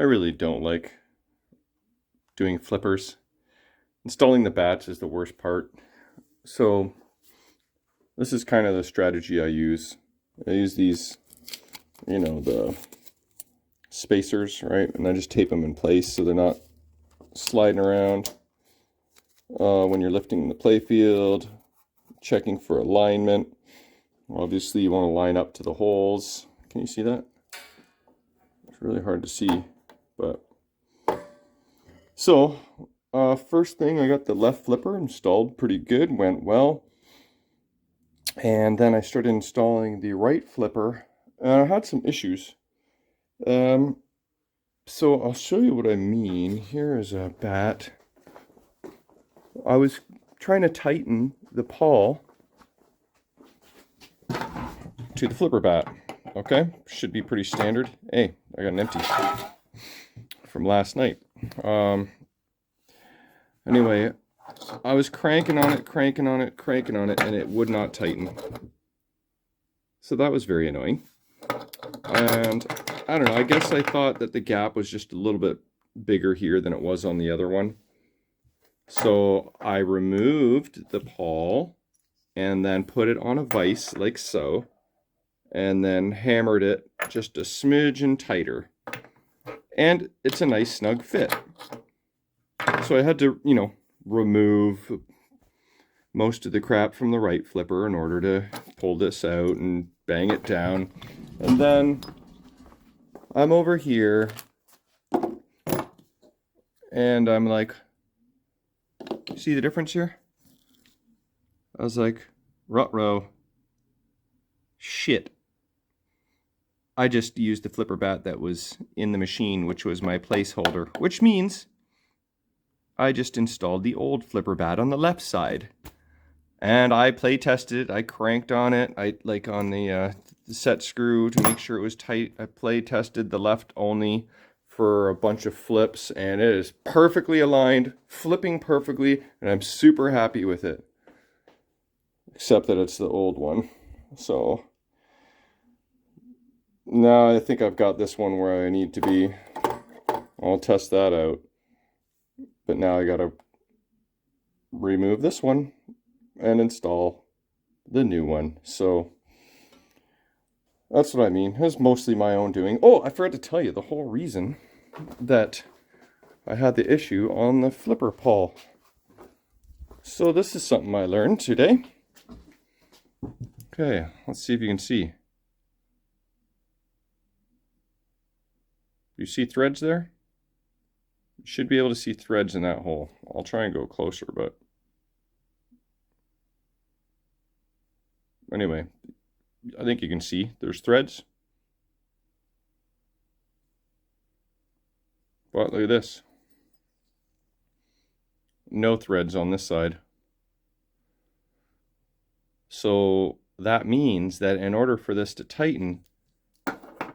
I really don't like doing flippers. Installing the bats is the worst part. So this is kind of the strategy I use. I use these, the spacers, right? And I just tape them in place so they're not sliding around when you're lifting the playfield, checking for alignment. Obviously you want to line up to the holes. Can you see that? It's really hard to see, but so first thing, I got the left flipper installed pretty good, went well. And then I started installing the right flipper, and I had some issues. So I'll show you what I mean. Here is a bat. I was trying to tighten the pawl to the flipper bat. Okay, should be pretty standard. Hey, I got an empty from last night. Anyway, I was cranking on it, and it would not tighten. So that was very annoying. And I don't know, I guess I thought that the gap was just a little bit bigger here than it was on the other one. So I removed the pawl and then put it on a vise like so, and then hammered it just a smidgen tighter. And it's a nice snug fit. So I had to, remove most of the crap from the right flipper in order to pull this out and bang it down. And then I'm over here and I'm like, see the difference here? I was like, ruh-roh, shit. I just used the flipper bat that was in the machine, which was my placeholder, which means I just installed the old flipper bat on the left side. And I play tested it, I cranked on it, on the set screw to make sure it was tight. I play tested the left only for a bunch of flips, and it is perfectly aligned, flipping perfectly, and I'm super happy with it. Except that it's the old one. So now I think I've got this one where I need to be. I'll test that out. But now I gotta remove this one and install the new one. So that's what I mean. It was mostly my own doing. Oh, I forgot to tell you the whole reason that I had the issue on the flipper pawl. So this is something I learned today. Okay, let's see if you can see. You see threads there? You should be able to see threads in that hole. I'll try and go closer, but anyway, I think you can see there's threads. But look at this. No threads on this side. So that means that in order for this to tighten,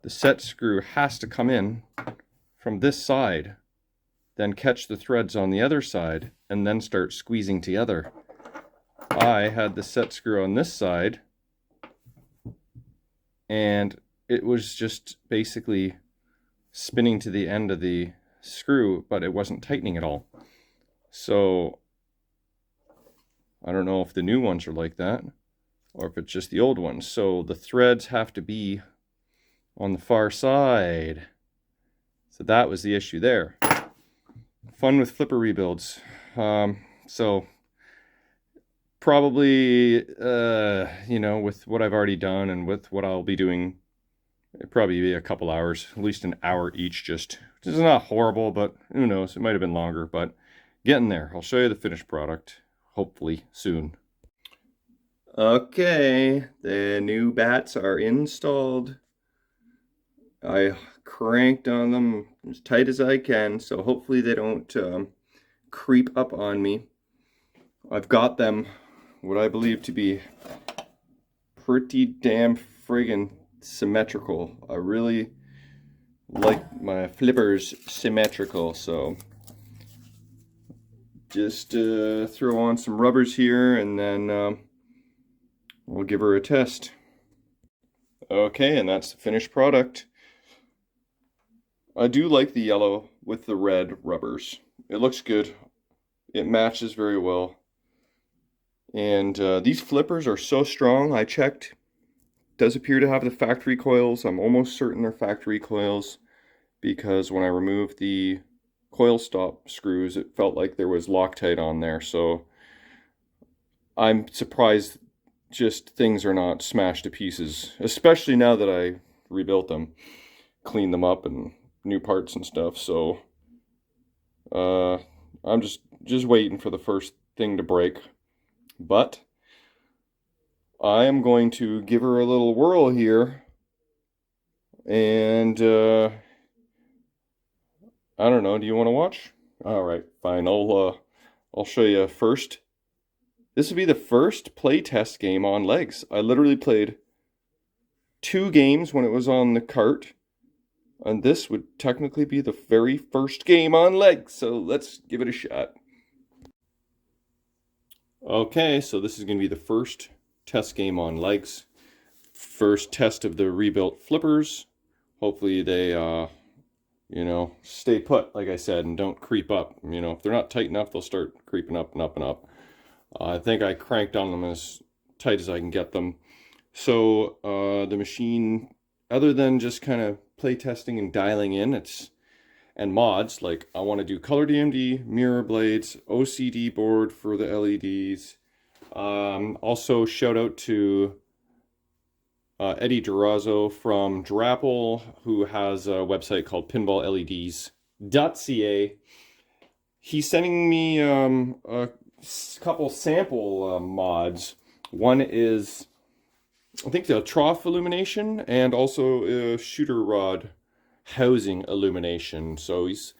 the set screw has to come in from this side, then catch the threads on the other side, and then start squeezing together. I had the set screw on this side, and it was just basically spinning to the end of the screw, but it wasn't tightening at all. So I don't know if the new ones are like that, or if it's just the old ones. So the threads have to be on the far side. So that was the issue there. Fun with flipper rebuilds. So probably, with what I've already done and with what I'll be doing, it'd probably be a couple hours, at least an hour each. Just, this is not horrible, but who knows? It might have been longer, but getting there. I'll show you the finished product, hopefully soon. Okay, the new bats are installed. I cranked on them as tight as I can, so hopefully they don't creep up on me. I've got them what I believe to be pretty damn friggin' symmetrical. I really like my flippers symmetrical, so just throw on some rubbers here and then we'll give her a test. Okay, and that's the finished product. I do like the yellow with the red rubbers. It looks good. It matches very well. And these flippers are so strong. I checked. Does appear to have the factory coils. I'm almost certain they're factory coils because when I removed the coil stop screws, it felt like there was Loctite on there. So I'm surprised just things are not smashed to pieces, especially now that I rebuilt them, cleaned them up and new parts and stuff. So I'm just waiting for the first thing to break. But I am going to give her a little whirl here, and I don't know. Do you want to watch? All right, fine. I'll show you first. This would be the first playtest game on legs. I literally played 2 games when it was on the cart, and this would technically be the very first game on legs. So let's give it a shot. Okay, so this is going to be the first test game on legs. First test of the rebuilt flippers. Hopefully they, you know, stay put, like I said, and don't creep up. You know, if they're not tight enough, they'll start creeping up and up and up. I think I cranked on them as tight as I can get them. So the machine, other than just kind of play testing and dialing in, and mods, like I want to do color DMD, mirror blades, OCD board for the LEDs. Also shout out to Eddie Durazzo from Drapple, who has a website called pinballleds.ca. He's sending me a couple sample mods. One is, I think, the trough illumination and also a shooter rod housing illumination. So he's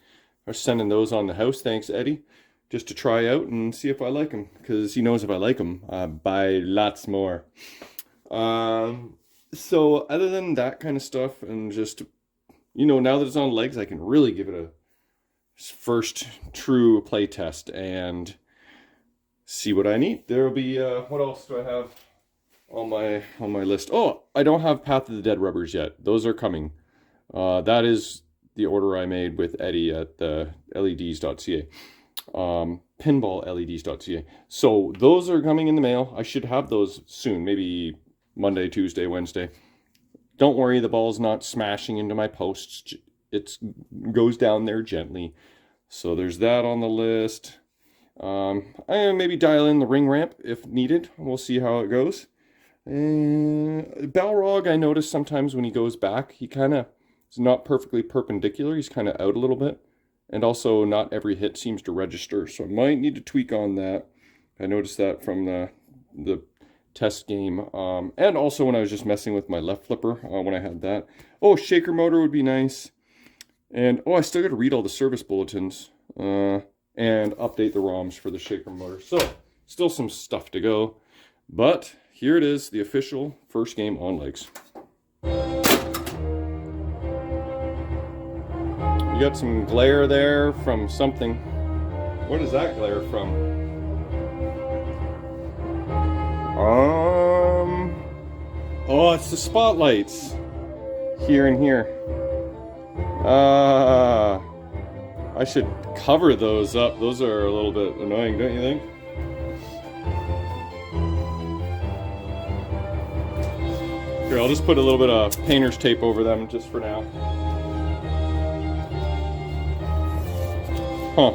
sending those on the house. Thanks, Eddie. Just to try out and see if I like them, because he knows if I like them, I buy lots more. So other than that kind of stuff, and just, you know, now that it's on legs, I can really give it a first true play test and see what I need. There'll be what else do I have on my list? Oh, I don't have Path of the Dead rubbers yet. Those are coming. That is the order I made with Eddie at the LEDs.ca. Pinballleds.ca. So those are coming in the mail. I should have those soon, maybe Monday, Tuesday, Wednesday. Don't worry, the ball's not smashing into my posts. It goes down there gently. So there's that on the list. I maybe dial in the ring ramp if needed. We'll see how it goes. Balrog, I notice sometimes when he goes back, he kind of is not perfectly perpendicular. He's kind of out a little bit. And also not every hit seems to register. So I might need to tweak on that. I noticed that from the test game. And also when I was just messing with my left flipper when I had that. Oh, shaker motor would be nice. And oh, I still got to read all the service bulletins. And update the ROMs for the shaker motor. So, still some stuff to go. But, here it is, the official first game on legs. You got some glare there from something. What is that glare from? Oh, it's the spotlights. Here and here. I should cover those up. Those are a little bit annoying, don't you think? Here, I'll just put a little bit of painter's tape over them just for now. Huh.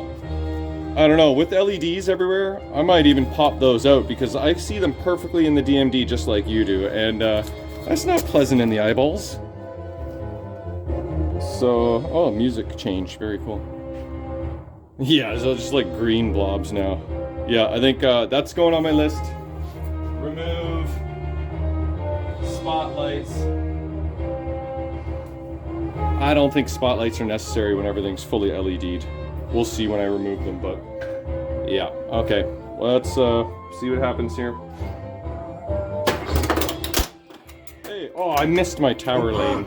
I don't know, with LEDs everywhere, I might even pop those out because I see them perfectly in the DMD just like you do, and that's not pleasant in the eyeballs. So, oh, music change, very cool. Yeah, so just like green blobs now. Yeah, I think that's going on my list. Remove spotlights. I don't think spotlights are necessary when everything's fully LED'd. We'll see when I remove them, but yeah, okay. Well, let's see what happens here. Hey, oh, I missed my tower lane.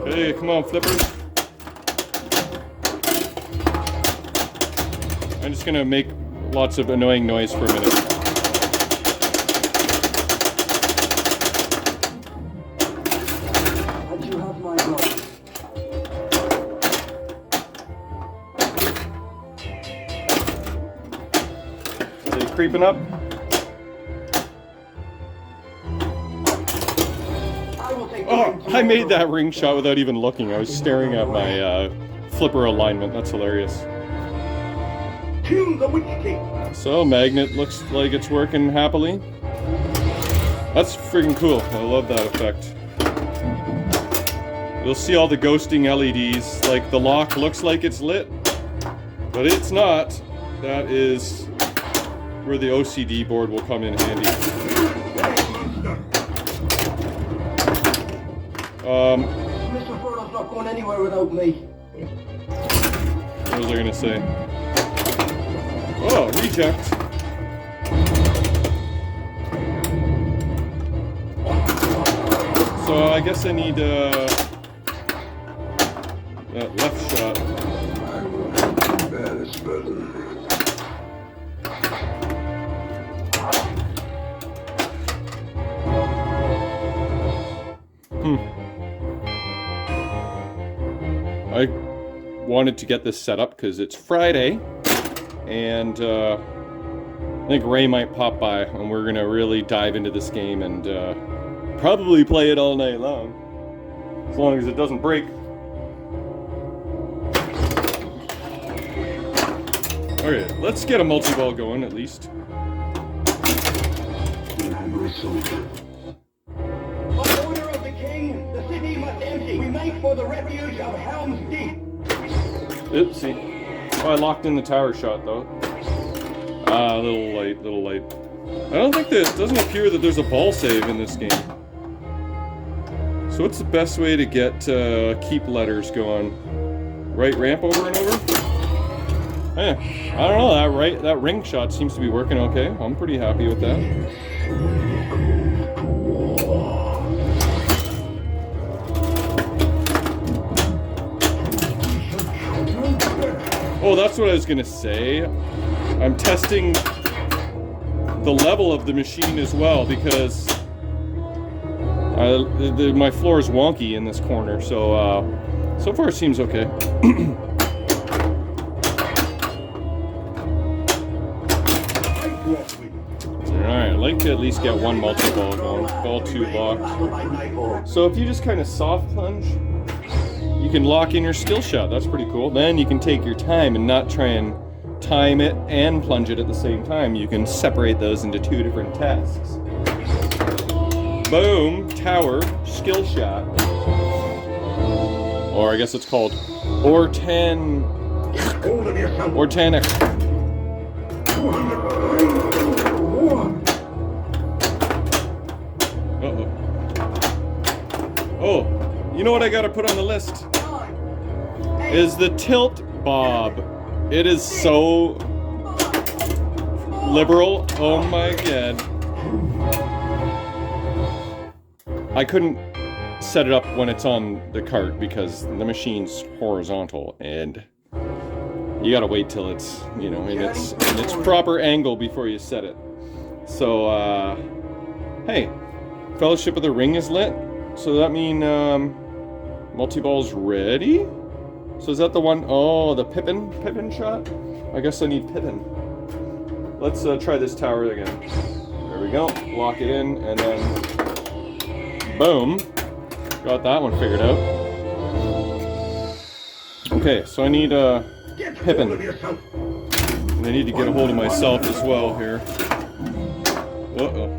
Hey, come on, flippers. I'm just gonna make lots of annoying noise for a minute. creeping up. Oh, I made that ring shot without even looking. I was staring at my flipper alignment. That's hilarious. So, magnet looks like it's working happily. That's freaking cool. I love that effect. You'll see all the ghosting LEDs. Like, the lock looks like it's lit, but it's not. That is where the OCD board will come in handy. Mr. Frodo's not going anywhere without me. What was I gonna say? Oh, reject. So I guess I need that left shot. I will bear this burden. I wanted to get this set up because it's Friday, and I think Ray might pop by, and we're gonna really dive into this game and probably play it all night long, as long as it doesn't break. Okay, let's get a multi-ball going at least. By order of the king, the city must empty. We make for the refuge of Helm's Deep. Oopsie. Oh, I locked in the tower shot though. Ah, little light. I don't think it doesn't appear that there's a ball save in this game. So what's the best way to get keep letters going? Right ramp over and over? Eh, I don't know, that ring shot seems to be working okay. I'm pretty happy with that. Oh, that's what I was gonna say. I'm testing the level of the machine as well because my floor is wonky in this corner, so so far it seems okay. Alright, I'd like to at least get one multi-ball going. Ball 2 locked. So if you just kind of soft plunge, you can lock in your skill shot. That's pretty cool. Then you can take your time and not try and time it and plunge it at the same time. You can separate those into 2 different tasks. Boom, tower, skill shot. Or I guess it's called or 10 X. Uh-oh. Oh, you know what I gotta put on the list? Is the tilt bob. It is so liberal. Oh my god. I couldn't set it up when it's on the cart because the machine's horizontal and you gotta wait till it's, you know, in its proper angle before you set it. So, hey, Fellowship of the Ring is lit. So that mean, multi-ball's ready? So is that the one, oh, the Pippin shot? I guess I need Pippin. Let's try this tower again. There we go, lock it in, and then, boom. Got that one figured out. Okay, so I need, Pippin. And I need to get a hold of myself as well here. Uh-oh.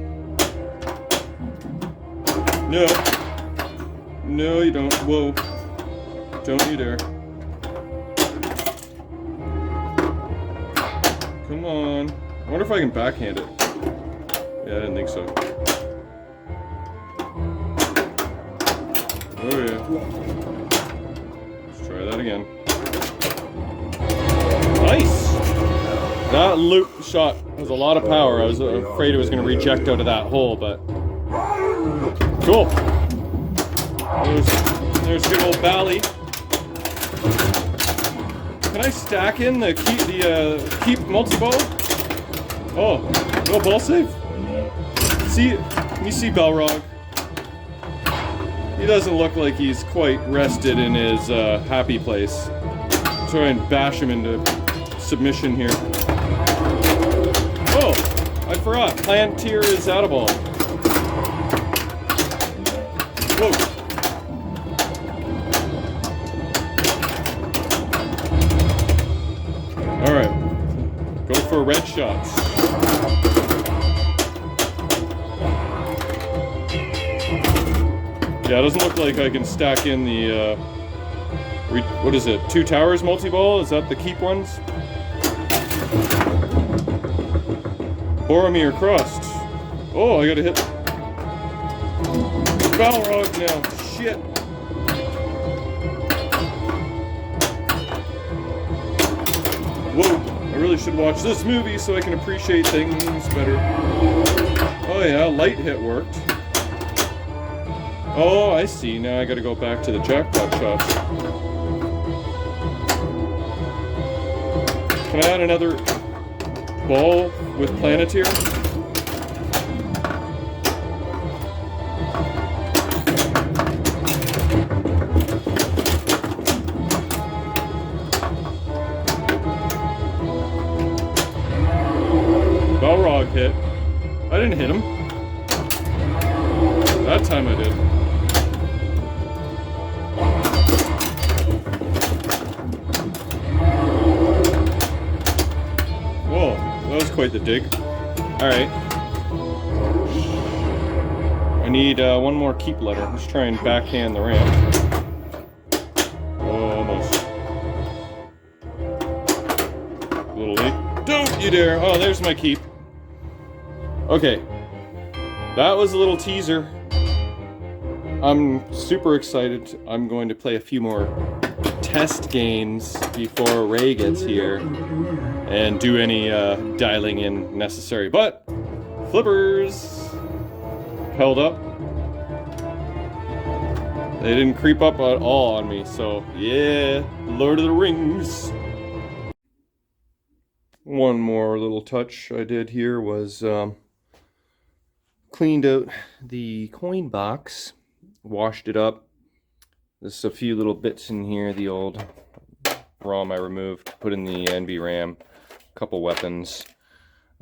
No. No, you don't. Whoa. Don't you dare. Come on. I wonder if I can backhand it. Yeah, I didn't think so. Oh yeah. Let's try that again. Nice! That loop shot has a lot of power. I was afraid it was going to reject out of that hole, but... Cool! There's good old Bally. Can I stack in the keep multi-ball? Oh, no ball save? See, can you see Balrog? He doesn't look like he's quite rested in his happy place. Try and bash him into submission here. Oh! for us. Plantier is out of ball. Whoa. Alright. Go for red shots. Yeah, it doesn't look like I can stack in the, what is it, 2 towers multi-ball? Is that the keep ones? Boromir crossed. Oh, I gotta hit Balrog now. Shit. Whoa, I really should watch this movie so I can appreciate things better. Oh yeah, light hit worked. Oh, I see. Now I gotta go back to the jackpot shots. Can I add another ball with Planeteer? Balrog hit. I didn't hit him. That time I did. Whoa, that was quite the dig. Alright. I need one more keep letter. Let's try and backhand the ramp. Oh, almost. A little late. Don't you dare! Oh, there's my keep. Okay. That was a little teaser. I'm super excited. I'm going to play a few more test games before Ray gets here and do any dialing in necessary. But flippers held up. They didn't creep up at all on me, so yeah, Lord of the Rings. One more little touch I did here was cleaned out the coin box, washed it up. There's a few little bits in here, the old ROM I removed, put in the NVRAM, a couple weapons,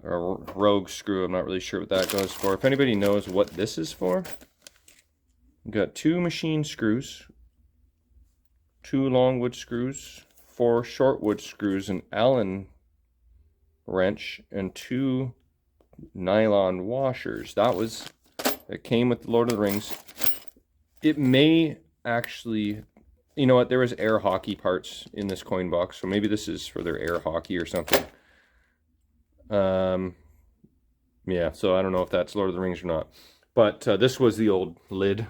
a rogue screw, I'm not really sure what that goes for. If anybody knows what this is for, we've got 2 machine screws, 2 long wood screws, 4 short wood screws, an Allen wrench, and 2 nylon washers. It came with the Lord of the Rings. It may actually, you know what, there was air hockey parts in this coin box, so maybe this is for their air hockey or something. Yeah, so I don't know if that's Lord of the Rings or not. But this was the old lid.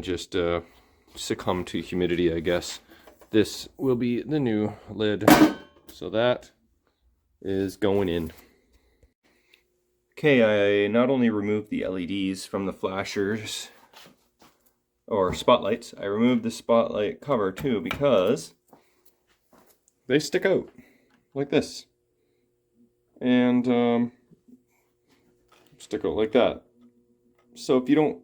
Just succumbed to humidity, I guess. This will be the new lid. So that is going in. Okay, I not only removed the LEDs from the flashers, or spotlights, I removed the spotlight cover too because they stick out like this. And stick out like that. So if you don't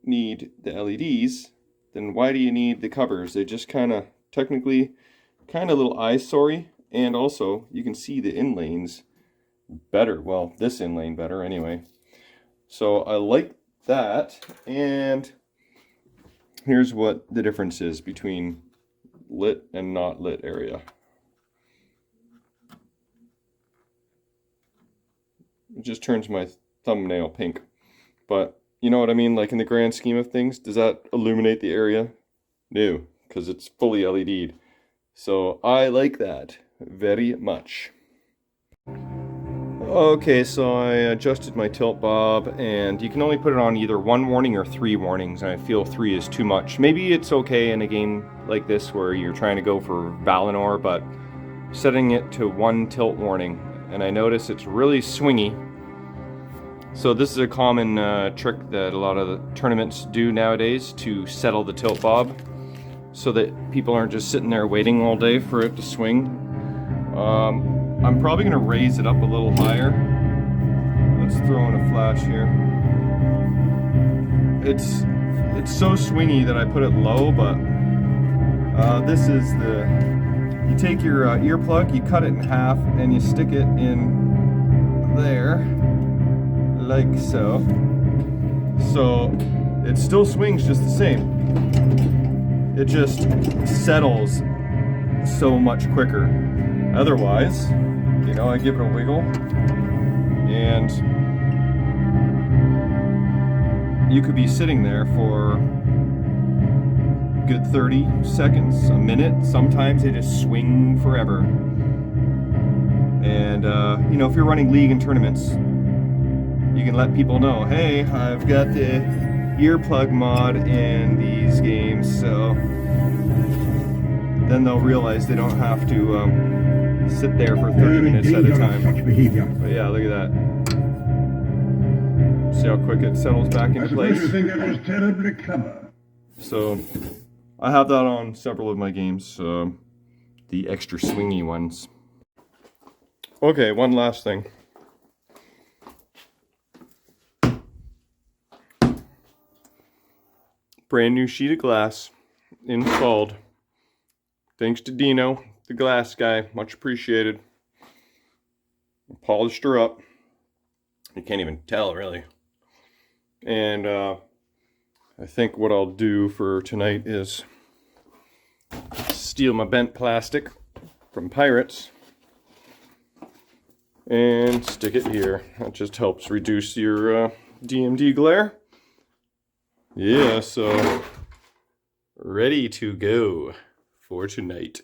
need the LEDs, then why do you need the covers? They just technically a little eyesore, and also you can see the inlanes better. Well, this inlane better anyway. So I like that, and here's what the difference is between lit and not lit area. It just turns my thumbnail pink, but you know what I mean, like in the grand scheme of things, does that illuminate the area? No, because it's fully LED'd. So I like that very much. Okay, so I adjusted my tilt bob, and you can only put it on either 1 warning or 3 warnings, and I feel 3 is too much. Maybe it's okay in a game like this where you're trying to go for Valinor, but setting it to 1 tilt warning, and I notice it's really swingy. So this is a common trick that a lot of the tournaments do nowadays to settle the tilt bob, so that people aren't just sitting there waiting all day for it to swing. I'm probably going to raise it up a little higher. Let's throw in a flash here. It's so swingy that I put it low, but this is the you take your earplug, you cut it in half, and you stick it in there, like so. So it still swings just the same. It just settles so much quicker. Otherwise, you know, I give it a wiggle, and you could be sitting there for a good 30 seconds, a minute. Sometimes they just swing forever. And you know, if you're running league and tournaments, you can let people know, hey, I've got the earplug mod in these games, so then they'll realize they don't have to sit there for 30 minutes at a time. But yeah, look at that. See how quick it settles back into place? You think that was terribly clever. So I have that on several of my games, the extra swingy ones. Okay, one last thing. Brand new sheet of glass installed. Thanks to Dino, the glass guy, much appreciated. Polished her up. You can't even tell, really. And I think what I'll do for tonight is steal my bent plastic from Pirates and stick it here. That just helps reduce your DMD glare. Yeah, so ready to go for tonight.